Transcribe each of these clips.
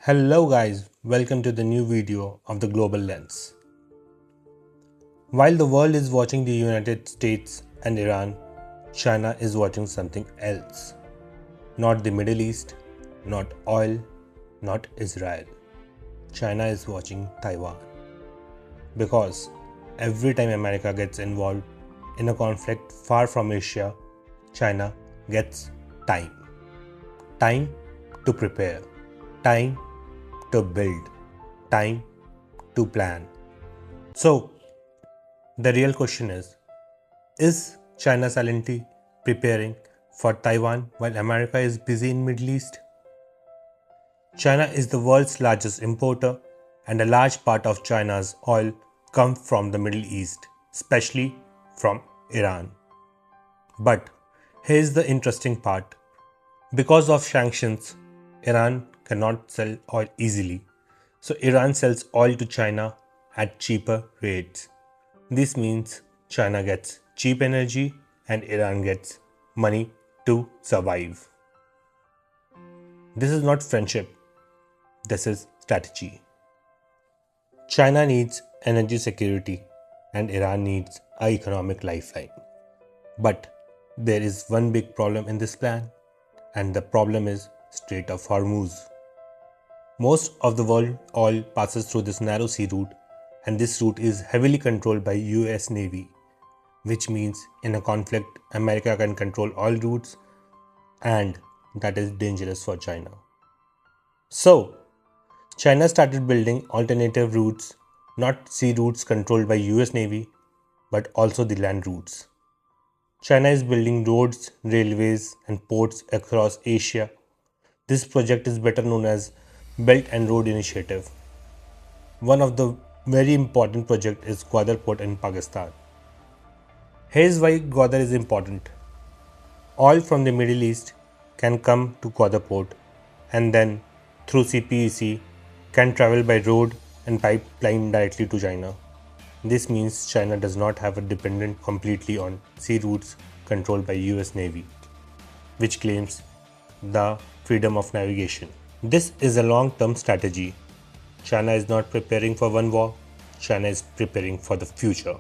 Hello guys, welcome to the new video of the Global Lens. While the world is watching the United States and Iran, China is watching something else. Not the Middle East, not oil, not Israel. China is watching Taiwan. Because every time America gets involved in a conflict far from Asia, China gets time. Time to prepare. Time to build, time to plan. So, the real question is China silently preparing for Taiwan while America is busy in Middle East? China is the world's largest importer and a large part of China's oil comes from the Middle East, especially from Iran. But here's the interesting part. Because of sanctions, Iran cannot sell oil easily. So Iran sells oil to China at cheaper rates. This means China gets cheap energy and Iran gets money to survive. This is not friendship. This is strategy. China needs energy security and Iran needs an economic lifeline. But there is one big problem in this plan, and the problem is Strait of Hormuz. Most of the world oil passes through this narrow sea route, and this route is heavily controlled by US Navy, which means in a conflict America can control all routes, and that is dangerous for China. So, China started building alternative routes, not sea routes controlled by US Navy, but also the land routes. China is building roads, railways, and ports across Asia. This project is better known as Belt and Road Initiative. One of the very important project is Gwadar Port in Pakistan. Here's why Gwadar is important. Oil from the Middle East can come to Gwadar Port and then through CPEC can travel by road and pipeline directly to China. This means China does not have a dependent completely on sea routes controlled by US Navy, which claims the freedom of navigation. This is a long-term strategy. China is not preparing for one war, China is preparing for the future.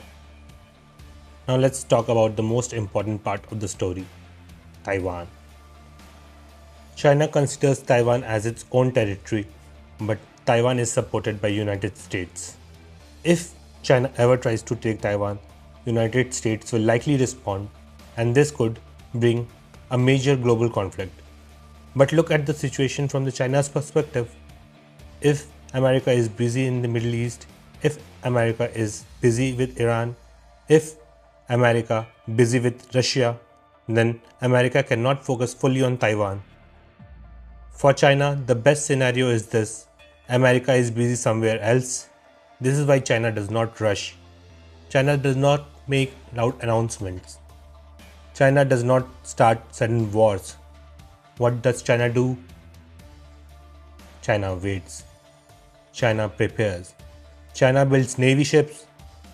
Now let's talk about the most important part of the story, Taiwan. China considers Taiwan as its own territory, but Taiwan is supported by United States. If China ever tries to take Taiwan, United States will likely respond, and this could bring a major global conflict. But look at the situation from the China's perspective. If America is busy in the Middle East, if America is busy with Iran, if America busy with Russia, then America cannot focus fully on Taiwan. For China, the best scenario is this: America is busy somewhere else. This is why China does not rush. China does not make loud announcements. China does not start sudden wars. What does China do? China waits. China prepares. China builds navy ships.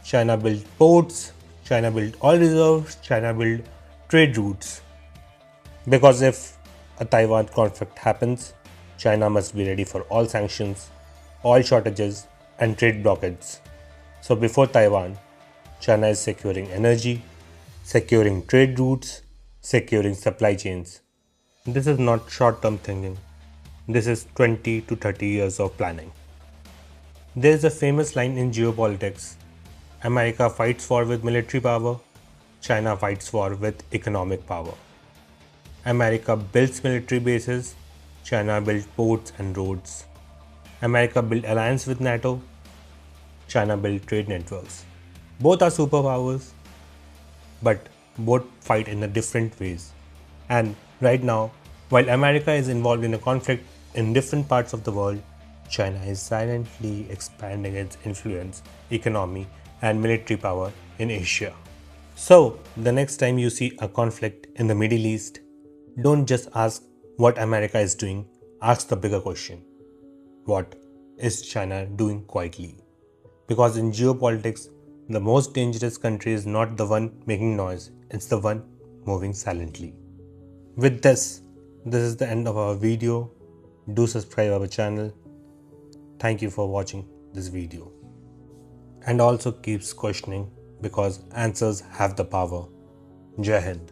China builds ports. China builds oil reserves. China builds trade routes. Because if a Taiwan conflict happens, China must be ready for all sanctions, oil shortages, and trade blockades. So before Taiwan, China is securing energy, securing trade routes, securing supply chains. This is not short-term thinking. This is 20 to 30 years of planning. There is a famous line in geopolitics: America fights war with military power, China fights war with economic power. America builds military bases, China builds ports and roads. America built alliance with NATO, China built trade networks. Both are superpowers, but both fight in a different ways. And right now, while America is involved in a conflict in different parts of the world, China is silently expanding its influence, economy, and military power in Asia. So, the next time you see a conflict in the Middle East, don't just ask what America is doing, ask the bigger question: what is China doing quietly? Because in geopolitics, the most dangerous country is not the one making noise, it's the one moving silently. With this is the end of our video. Do subscribe our channel. Thank you for watching this video. And also keeps questioning because answers have the power. Jai Hind.